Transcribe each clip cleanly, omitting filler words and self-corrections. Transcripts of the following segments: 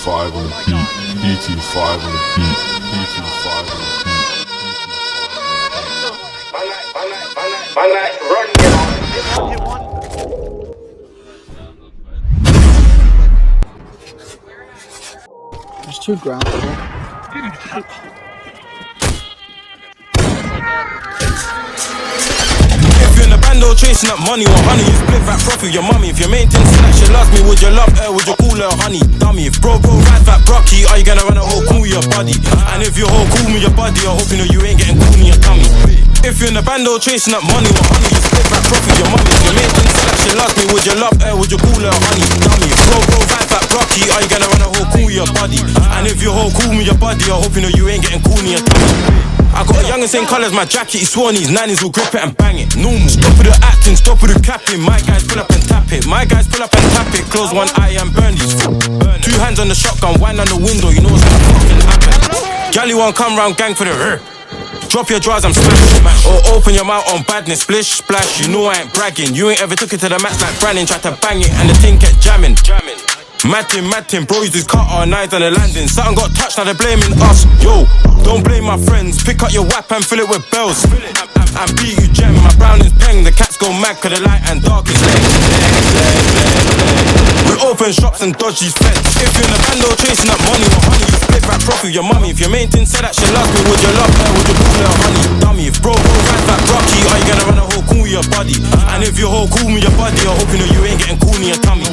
ET5 on the beat, ET5 on the beat, ET5 on the beat. Man, like, run, Hit one. There's two ground here. If you're in the bando chasing up money or honey, you split that profit your mummy. If your main thing said that she loves me, would you love her? Would you call her honey? Dummy. If bro rides that brocky, are you gonna run a whole cool with your body? And if you're whole cool with your body, I hope you know you ain't getting cool in your tummy. If you're in the bando chasing up money or honey, you split that profit your mummy. If your main thing said that she loves me, would you love her? Would you call her honey? Dummy. If bro rides that brocky, are you gonna run a whole cool with your body? And if you're whole cool with your body, I hope you know you ain't getting cool in your tummy. I got a young and same colours, my jacket, he swore these 90s will grip it and bang it. Normal. Stop with the acting, stop with the capping. My guys pull up and tap it. My guys pull up and tap it. Close one eye and burn these. Two hands on the shotgun, wind on the window, you know what's gonna fucking happen. Gally won't come round, gang for the drop your drawers, I'm smashing. Or open your mouth on badness, splish, splash. You know I ain't bragging. You ain't ever took it to the max like Brandon, tried to bang it and the thing kept jamming. Matting, bro, use this cutter, knives on the landing. Something got touched, now they're blaming us. Yo, don't blame my friends. Pick up your whap and fill it with bells. And beat you gem, my brown is peng. The cats go mad cause the light and dark is leg. We open shops and dodge these feds. If you're in a bando chasing up money or honey, you split that profit your mummy. If your main thing said that she loves me, would you love her? Would you call her honey? Dummy. If bro rides that brocky, are you gonna run a whole cool with your body? And if you're whole cool with your body, I hope you know you ain't getting cool in your tummy.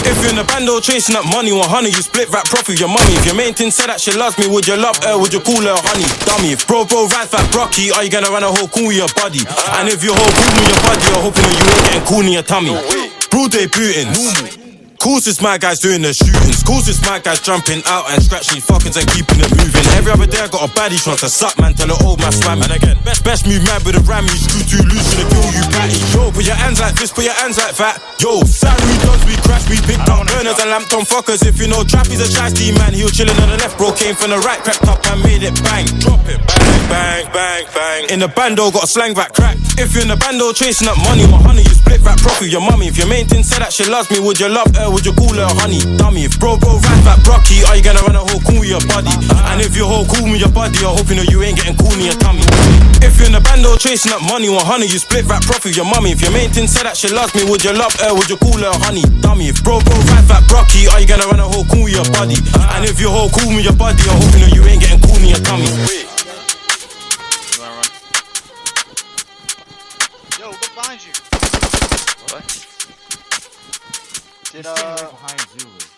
If you're in a bando chasing up money or honey, you split that profit your mummy. If your main thing said that she loves me, would you love her? Would you call her honey? Dummy. If bro rides that brocky, are you gonna run a whole cool with your body? And if you're whole cool with your body, I hope you know you ain't getting cool in your tummy. Broad day bootings. Course it's my guys doing the shootings. Course it's my guys jumping out and scratching fuckings and keeping it moving. Every other day I got a baddie trying to suck man, tell the old man swam. And again, best move man with a ram, you screw too loose, gonna kill you patty. Yo, put your hands like this, put your hands like that. Yo, salary dons, we crash, we picked up burners and lamped on fuckers. If you know Trap, he's a shiesty man. He was chilling on the left, bro, came from the right, crept up and made it bang. Drop it, bang. In the bando, got a slang that crack. If you're in the bando chasing up money or honey, you split that profit your mummy. If your main thing said that she loves me, would you love her? Would you call her honey? Dummy. If bro rides that brocky, are you gonna run a whole cool with your body? And if you're whole cool with your body, I hope you know you ain't getting cool in your tummy. If you're in the bando chasing up money or honey, you split that profit your mummy. If your main thing said that she loves me, would you love her? Would you call her honey? Dummy. If bro rides that brocky, are you gonna run a whole cool with your body? And if you're whole cool with your body, I hope you know you ain't getting cool in your tummy. Yo, look behind you. What? Did He's sitting right behind Zulu.